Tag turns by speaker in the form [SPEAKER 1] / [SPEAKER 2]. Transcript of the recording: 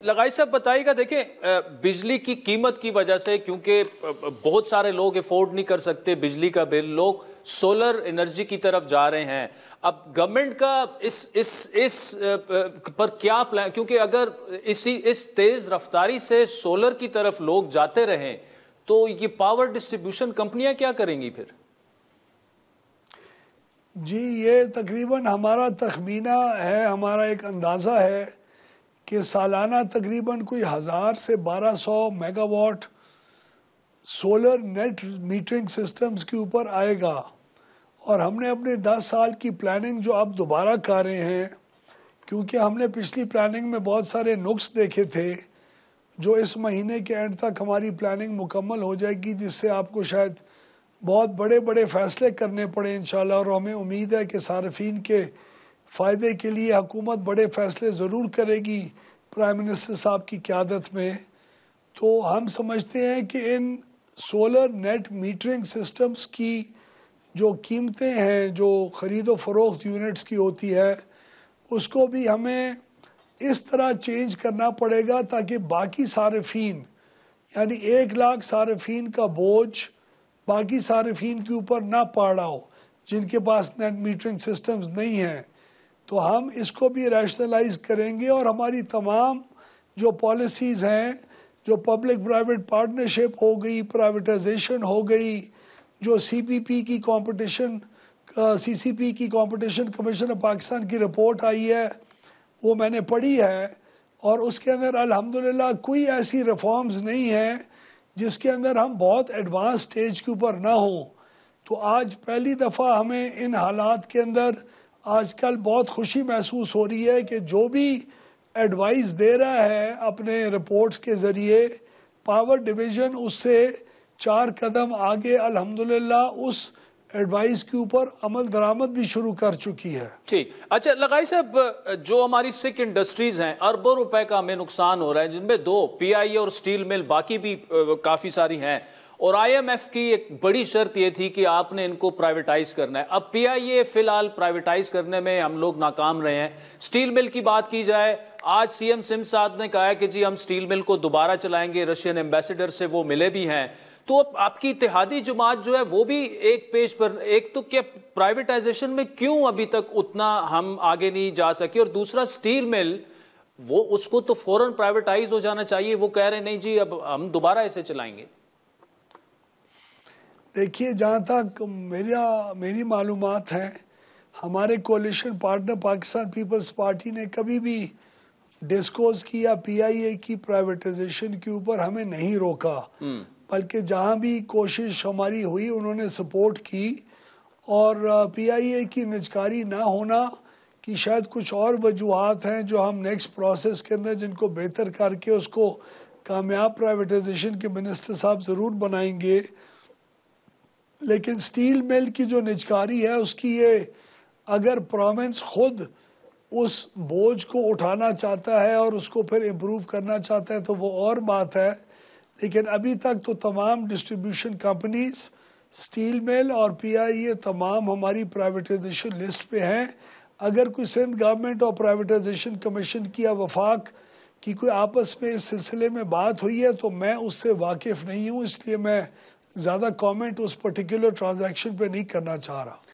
[SPEAKER 1] लगाई साहब बताइएगा, देखें बिजली की कीमत की वजह से, क्योंकि बहुत सारे लोग अफोर्ड नहीं कर सकते बिजली का बिल, लोग सोलर एनर्जी की तरफ जा रहे हैं। अब गवर्नमेंट का इस पर क्या प्लान, क्योंकि अगर इस तेज रफ्तारी से सोलर की तरफ लोग जाते रहें तो ये पावर डिस्ट्रीब्यूशन कंपनियां क्या करेंगी फिर?
[SPEAKER 2] जी, ये तकरीबन हमारा तखमीना है, हमारा एक अंदाज़ा है कि सालाना तकरीबन कोई 1000 से 1200 megawatt solar net metering systems के ऊपर आएगा। और हमने अपने 10 साल की प्लानिंग जो अब दोबारा कर रहे हैं, क्योंकि हमने पिछली प्लानिंग में बहुत सारे नुक्स देखे थे, जो इस महीने के एंड तक हमारी प्लानिंग मुकम्मल हो जाएगी, जिससे आपको शायद बहुत बड़े बड़े फ़ैसले करने पड़े इंशाल्लाह। और हमें उम्मीद है कि सार्फिन के फ़ायदे के लिए हुकूमत बड़े फ़ैसले ज़रूर करेगी प्राइम मिनिस्टर साहब की क़यादत में। तो हम समझते हैं कि इन सोलर नेट मीटरिंग सिस्टम्स की जो कीमतें हैं, जो ख़रीदो फ़रोख्त यूनिट्स की होती है, उसको भी हमें इस तरह चेंज करना पड़ेगा ताकि बाकी सार्फिन, यानी 1 लाख सार्फिन का बोझ बाकी सार्फिन के ऊपर ना पड़ रहा हो जिनके पास नेट मीटरिंग सिस्टम्स नहीं हैं। तो हम इसको भी रैशनलाइज करेंगे और हमारी तमाम जो पॉलिसीज़ हैं, जो पब्लिक प्राइवेट पार्टनरशिप हो गई, प्राइवेटाइजेशन हो गई, जो सीपीपी की कंपटीशन सीसीपी की कंपटीशन कमीशन ऑफ पाकिस्तान की रिपोर्ट आई है, वो मैंने पढ़ी है, और उसके अंदर अल्हम्दुलिल्लाह कोई ऐसी रिफॉर्म्स नहीं है जिसके अंदर हम बहुत एडवांस स्टेज के ऊपर ना हो। तो आज पहली दफ़ा हमें इन हालात के अंदर आजकल बहुत खुशी महसूस हो रही है कि जो भी एडवाइस दे रहा है अपने रिपोर्ट्स के ज़रिए, पावर डिवीज़न उससे 4 कदम आगे अल्हम्दुलिल्लाह उस एडवाइस के ऊपर अमल दरामद भी शुरू कर चुकी है।
[SPEAKER 1] ठीक, अच्छा लगाई साहब, जो हमारी सिक इंडस्ट्रीज हैं, अरबों रुपए का हमें नुकसान हो रहा है, जिनमें 2 पीआईए और स्टील मिल, बाकी भी काफ़ी सारी हैं, और आईएमएफ की एक बड़ी शर्त ये थी कि आपने इनको प्राइवेटाइज करना है। अब पीआईए फिलहाल प्राइवेटाइज करने में हम लोग नाकाम रहे हैं। स्टील मिल की बात की जाए, आज सीएम सिंध साहब ने कहा है कि जी हम स्टील मिल को दोबारा चलाएंगे, रशियन एम्बेसडर से वो मिले भी हैं। तो अब आपकी इत्तेहादी जमात जो है वो भी एक पेज पर, एक तो क्या प्राइवेटाइजेशन में क्यों अभी तक उतना हम आगे नहीं जा सके, और दूसरा स्टील मिल वो उसको तो फौरन प्राइवेटाइज हो जाना चाहिए, वो कह रहे नहीं जी अब हम दोबारा इसे चलाएंगे।
[SPEAKER 2] देखिए, जहाँ तक मेरी मालूमात है, हमारे कोalition पार्टनर पाकिस्तान पीपल्स पार्टी ने कभी भी डिस्कोज की या पीआईए की प्राइवेटाइजेशन के ऊपर हमें नहीं रोका, बल्कि जहाँ भी कोशिश हमारी हुई उन्होंने सपोर्ट की। और पीआईए की निजकारी ना होना की शायद कुछ और वजूहात हैं जो हम नेक्स्ट प्रोसेस के अंदर जिनको बेहतर करके उसको कामयाब प्राइवेटाइजेशन के मिनिस्टर साहब ज़रूर बनाएंगे। लेकिन स्टील मिल की जो निजकारी है उसकी ये, अगर प्रोविंस खुद उस बोझ को उठाना चाहता है और उसको फिर इम्प्रूव करना चाहता है तो वो और बात है। लेकिन अभी तक तो तमाम डिस्ट्रीब्यूशन कंपनीज, स्टील मिल और पीआईए तमाम हमारी प्राइवेटाइजेशन लिस्ट पे हैं। अगर कोई सिंध गवर्नमेंट और प्राइवेटाइजेशन कमीशन की या वफाक की कोई आपस में इस सिलसिले में बात हुई है तो मैं उससे वाकिफ़ नहीं हूँ, इसलिए मैं ज़्यादा कमेंट उस पर्टिकुलर ट्रांजैक्शन पे नहीं करना चाह रहा।